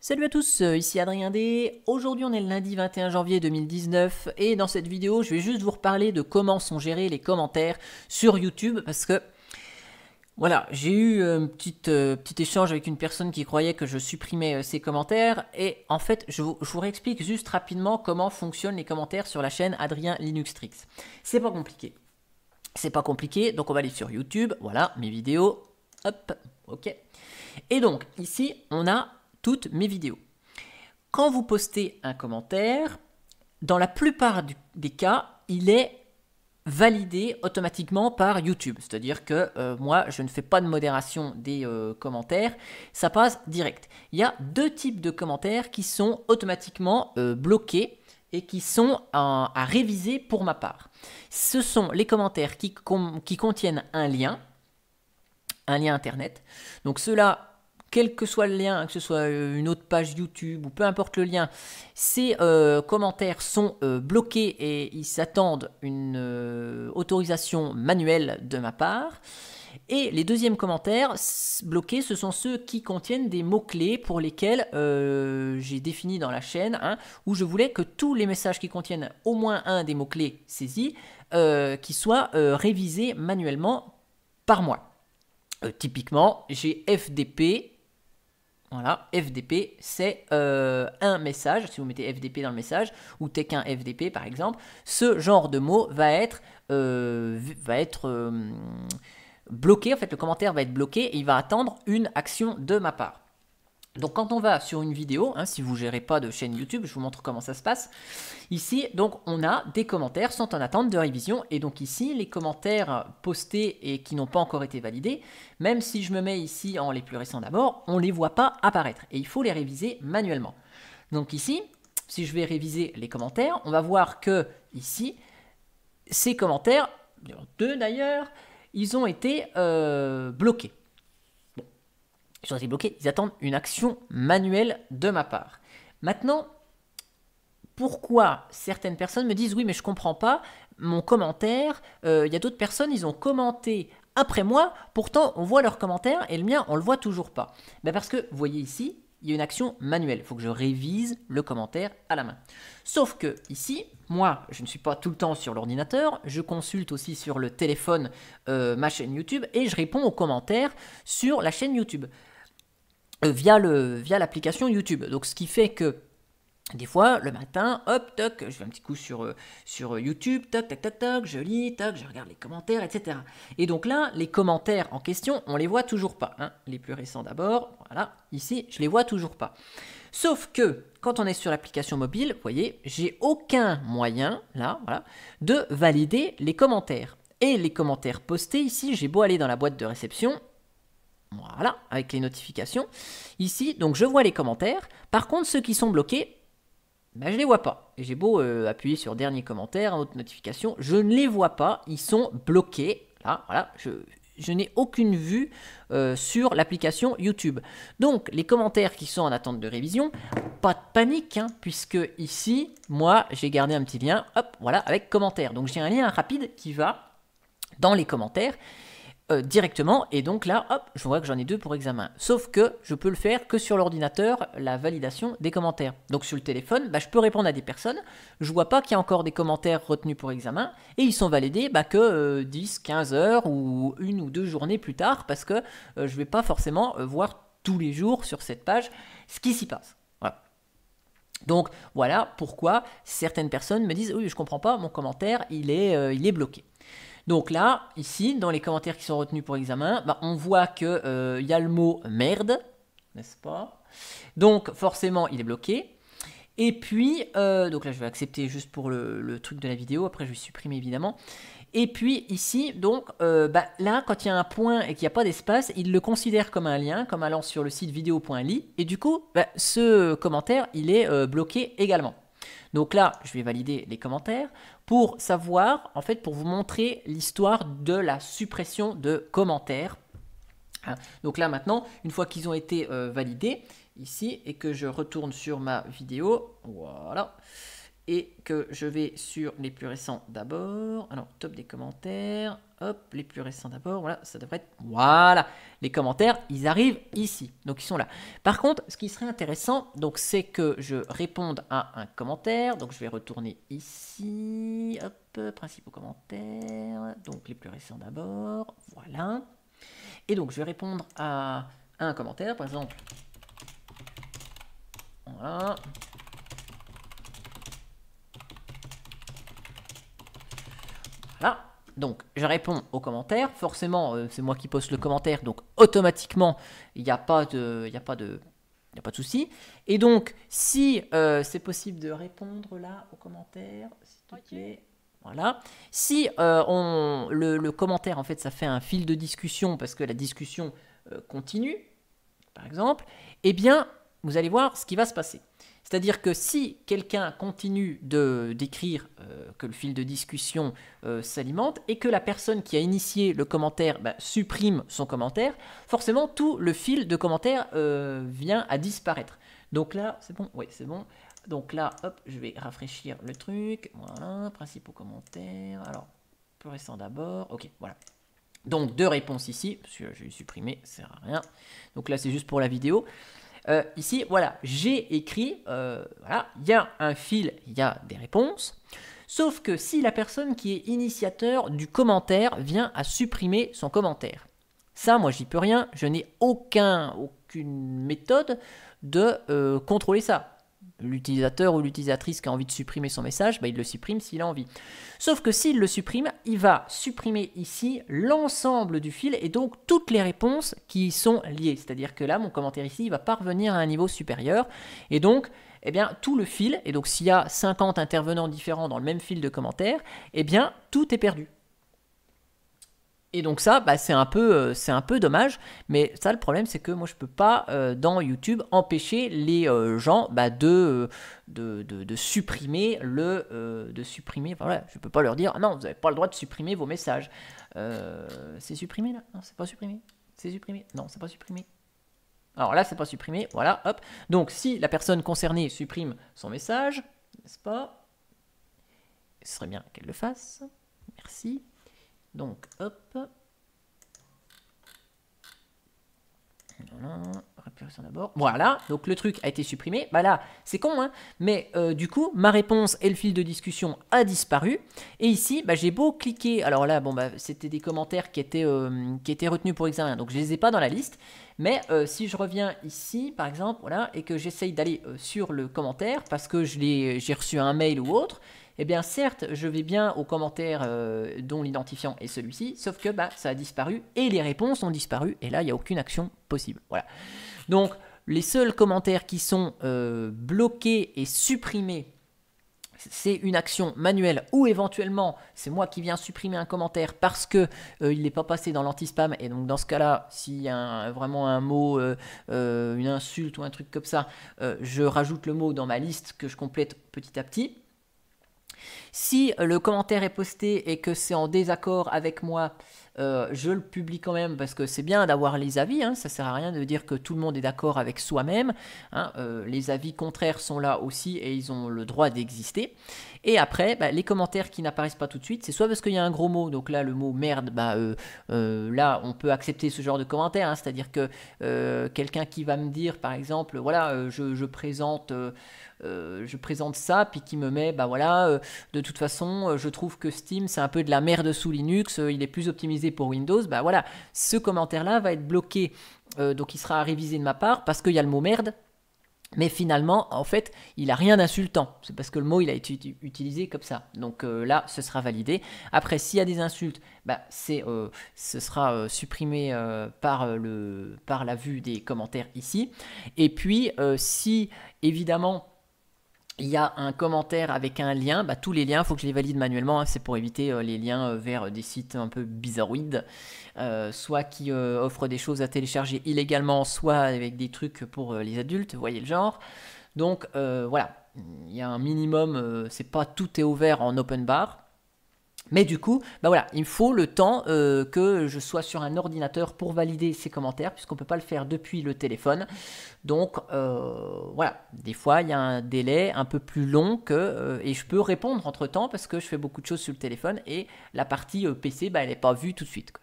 Salut à tous, ici Adrien D. Aujourd'hui on est le lundi 21 janvier 2019 et dans cette vidéo je vais juste vous reparler de comment sont gérés les commentaires sur YouTube parce que voilà, j'ai eu un petit échange avec une personne qui croyait que je supprimais ses commentaires et en fait je vous réexplique juste rapidement comment fonctionnent les commentaires sur la chaîne Adrien Linux Tricks. C'est pas compliqué. C'est pas compliqué, donc on va aller sur YouTube, voilà mes vidéos, hop, ok. Et donc ici on a toutes mes vidéos. Quand vous postez un commentaire, dans la plupart des cas, il est validé automatiquement par YouTube. C'est-à-dire que moi, je ne fais pas de modération des commentaires, ça passe direct. Il y a deux types de commentaires qui sont automatiquement bloqués et qui sont à réviser pour ma part. Ce sont les commentaires qui contiennent un lien internet. Donc ceux-là, quel que soit le lien, que ce soit une autre page YouTube ou peu importe le lien, ces commentaires sont bloqués et ils s'attendent une autorisation manuelle de ma part. Et les deuxièmes commentaires bloqués, ce sont ceux qui contiennent des mots-clés pour lesquels j'ai défini dans la chaîne, où je voulais que tous les messages qui contiennent au moins un des mots-clés saisis, qui soient révisés manuellement par moi. Typiquement, j'ai FDP. Voilà, FDP, c'est un message. Si vous mettez FDP dans le message, ou Tech1 FDP par exemple, ce genre de mot va être bloqué. En fait, le commentaire va être bloqué et il va attendre une action de ma part. Donc quand on va sur une vidéo, si vous ne gérez pas de chaîne YouTube, je vous montre comment ça se passe. Ici, donc on a des commentaires sont en attente de révision. Et donc ici, les commentaires postés et qui n'ont pas encore été validés, même si je me mets ici en les plus récents d'abord, on ne les voit pas apparaître. Et il faut les réviser manuellement. Donc ici, si je vais réviser les commentaires, on va voir que ici, ces commentaires, deux d'ailleurs, ils ont été bloqués. Ils ont été bloqués, ils attendent une action manuelle de ma part. Maintenant, pourquoi certaines personnes me disent « Oui, mais je ne comprends pas, mon commentaire, il y a d'autres personnes, ils ont commenté après moi, pourtant on voit leur commentaire et le mien, on ne le voit toujours pas. » Parce que, vous voyez ici, il y a une action manuelle. Il faut que je révise le commentaire à la main. Sauf que ici, moi, je ne suis pas tout le temps sur l'ordinateur. Je consulte aussi sur le téléphone ma chaîne YouTube et je réponds aux commentaires sur la chaîne YouTube. Via l'application YouTube. Donc ce qui fait que des fois, le matin, hop, toc, je fais un petit coup sur YouTube, toc, toc, toc, toc, je lis, toc, je regarde les commentaires, etc. Et donc là, les commentaires en question, on les voit toujours pas. Les plus récents d'abord, voilà, ici, je les vois toujours pas. Sauf que, quand on est sur l'application mobile, vous voyez, j'ai aucun moyen, là, voilà, de valider les commentaires. Et les commentaires postés, ici, j'ai beau aller dans la boîte de réception, voilà, avec les notifications. Ici, donc je vois les commentaires. Par contre, ceux qui sont bloqués, je ne les vois pas. Et j'ai beau appuyer sur dernier commentaire, autre notification, je ne les vois pas. Ils sont bloqués. Là, voilà, je n'ai aucune vue sur l'application YouTube. Donc, les commentaires qui sont en attente de révision, pas de panique, puisque ici, moi, j'ai gardé un petit lien, hop, voilà, avec commentaires. Donc, j'ai un lien rapide qui va dans les commentaires. Directement, et donc là, hop, je vois que j'en ai deux pour examen. Sauf que je peux le faire que sur l'ordinateur, la validation des commentaires. Donc sur le téléphone, je peux répondre à des personnes, je vois pas qu'il y a encore des commentaires retenus pour examen, et ils sont validés que 10, 15 heures, ou une ou deux journées plus tard, parce que je vais pas forcément voir tous les jours sur cette page ce qui s'y passe. Voilà. Donc voilà pourquoi certaines personnes me disent « Oui, je comprends pas, mon commentaire, il est bloqué ». Donc là, ici, dans les commentaires qui sont retenus pour examen, on voit qu'il y a le mot « merde », n'est-ce pas? Donc forcément, il est bloqué. Et puis, donc là, je vais accepter juste pour le truc de la vidéo. Après, je vais supprimer évidemment. Et puis ici, donc là, quand il y a un point et qu'il n'y a pas d'espace, il le considère comme un lien, comme allant sur le site vidéo.ly. Et du coup, ce commentaire, il est bloqué également. Donc là, je vais valider les commentaires pour savoir, en fait, pour vous montrer l'histoire de la suppression de commentaires. Donc là, maintenant, une fois qu'ils ont été validés, ici, et que je retourne sur ma vidéo, voilà, et que je vais sur les plus récents d'abord. Alors, top des commentaires. Hop, les plus récents d'abord. Voilà, ça devrait être... Voilà, les commentaires, ils arrivent ici. Donc, ils sont là. Par contre, ce qui serait intéressant, donc, c'est que je réponde à un commentaire. Donc, je vais retourner ici. Hop, principaux commentaires. Donc, les plus récents d'abord. Voilà. Et donc, je vais répondre à un commentaire, par exemple. Voilà. Voilà. Donc, je réponds aux commentaires. Forcément, c'est moi qui poste le commentaire. Donc, automatiquement, il n'y a pas de souci. Et donc, si c'est possible de répondre là aux commentaires, s'il te plaît. Voilà. Si le commentaire, en fait, ça fait un fil de discussion parce que la discussion continue, par exemple, eh bien, vous allez voir ce qui va se passer. C'est-à-dire que si quelqu'un continue d'écrire que le fil de discussion s'alimente et que la personne qui a initié le commentaire supprime son commentaire, forcément tout le fil de commentaire vient à disparaître. Donc là, c'est bon. Oui, c'est bon. Donc là, hop, je vais rafraîchir le truc. Voilà, principaux commentaires. Alors, plus récent d'abord. Ok, voilà. Donc, 2 réponses ici. Celui-là, je vais supprimer, ça sert à rien. Donc là, c'est juste pour la vidéo. Ici, voilà, j'ai écrit, voilà, il y a un fil, il y a des réponses. Sauf que si la personne qui est initiateur du commentaire vient à supprimer son commentaire, ça, moi, j'y peux rien. Je n'ai aucune méthode de contrôler ça. L'utilisateur ou l'utilisatrice qui a envie de supprimer son message, il le supprime s'il a envie. Sauf que s'il le supprime, il va supprimer ici l'ensemble du fil et donc toutes les réponses qui y sont liées. C'est-à-dire que là, mon commentaire ici, il va pas revenir à un niveau supérieur. Et donc, eh bien, tout le fil, et donc s'il y a 50 intervenants différents dans le même fil de commentaires, eh bien, tout est perdu. Et donc ça, c'est un peu dommage, mais ça le problème c'est que moi je peux pas dans YouTube empêcher les gens de supprimer voilà, je peux pas leur dire non, vous n'avez pas le droit de supprimer vos messages. C'est supprimé là? Non, c'est pas supprimé. C'est supprimé? Non, c'est pas supprimé. Alors là, c'est pas supprimé, voilà, hop. Donc si la personne concernée supprime son message, n'est-ce pas? Ce serait bien qu'elle le fasse. Merci. Donc, hop. Réparation d'abord. Voilà, donc le truc a été supprimé. Là, c'est con, hein. Mais du coup, ma réponse et le fil de discussion a disparu. Et ici, j'ai beau cliquer. Alors là, c'était des commentaires qui étaient retenus pour examen. Donc, je les ai pas dans la liste. Mais si je reviens ici, par exemple, voilà, et que j'essaye d'aller sur le commentaire parce que j'ai reçu un mail ou autre, eh bien certes, je vais bien aux commentaires dont l'identifiant est celui-ci, sauf que ça a disparu et les réponses ont disparu et là, il n'y a aucune action possible. Voilà. Donc, les seuls commentaires qui sont bloqués et supprimés, c'est une action manuelle ou éventuellement, c'est moi qui viens supprimer un commentaire parce que il n'est pas passé dans l'anti-spam et donc dans ce cas-là, s'il y a vraiment un mot, une insulte ou un truc comme ça, je rajoute le mot dans ma liste que je complète petit à petit. Si le commentaire est posté et que c'est en désaccord avec moi, je le publie quand même parce que c'est bien d'avoir les avis, hein, ça sert à rien de dire que tout le monde est d'accord avec soi-même, hein, les avis contraires sont là aussi et ils ont le droit d'exister. Et après, les commentaires qui n'apparaissent pas tout de suite, c'est soit parce qu'il y a un gros mot, donc là le mot merde, là on peut accepter ce genre de commentaire, hein, c'est-à-dire que quelqu'un qui va me dire par exemple, voilà, je présente ça, puis qui me met, de toute façon, je trouve que Steam, c'est un peu de la merde sous Linux, il est plus optimisé pour Windows, voilà, ce commentaire-là va être bloqué, donc il sera à réviser de ma part, parce qu'il y a le mot merde, mais finalement, en fait, il n'a rien d'insultant. C'est parce que le mot, il a été utilisé comme ça. Donc là, ce sera validé. Après, s'il y a des insultes, ce sera supprimé par la vue des commentaires ici. Et puis, si, évidemment, il y a un commentaire avec un lien, tous les liens, il faut que je les valide manuellement, hein, c'est pour éviter les liens vers des sites un peu bizarroïdes, soit qui offrent des choses à télécharger illégalement, soit avec des trucs pour les adultes, vous voyez le genre. Donc voilà, il y a un minimum, c'est pas tout est ouvert en open bar, Mais du coup, bah voilà, il me faut le temps que je sois sur un ordinateur pour valider ces commentaires, puisqu'on ne peut pas le faire depuis le téléphone. Donc voilà, des fois il y a un délai un peu plus long et je peux répondre entre temps parce que je fais beaucoup de choses sur le téléphone et la partie PC, bah, elle n'est pas vue tout de suite, quoi.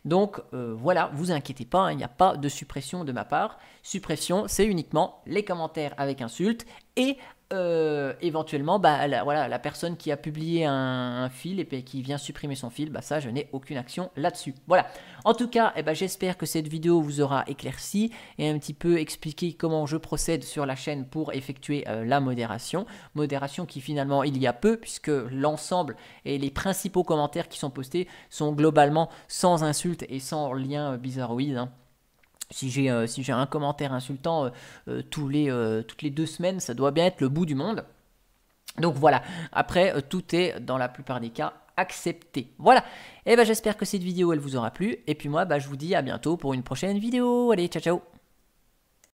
Donc voilà, vous inquiétez pas, hein, il n'y a pas de suppression de ma part. Suppression, c'est uniquement les commentaires avec insultes et éventuellement bah, la personne qui a publié un fil et qui vient supprimer son fil, bah, ça je n'ai aucune action là-dessus. Voilà, en tout cas eh ben, j'espère que cette vidéo vous aura éclairci et un petit peu expliqué comment je procède sur la chaîne pour effectuer la modération qui finalement il y a peu, puisque l'ensemble et les principaux commentaires qui sont postés sont globalement sans insultes et sans lien bizarroïde, hein. Si j'ai un commentaire insultant toutes les 2 semaines, ça doit bien être le bout du monde. Donc voilà, après tout est dans la plupart des cas accepté. Voilà, et ben j'espère que cette vidéo elle vous aura plu. Et puis moi je vous dis à bientôt pour une prochaine vidéo. Allez, ciao ciao.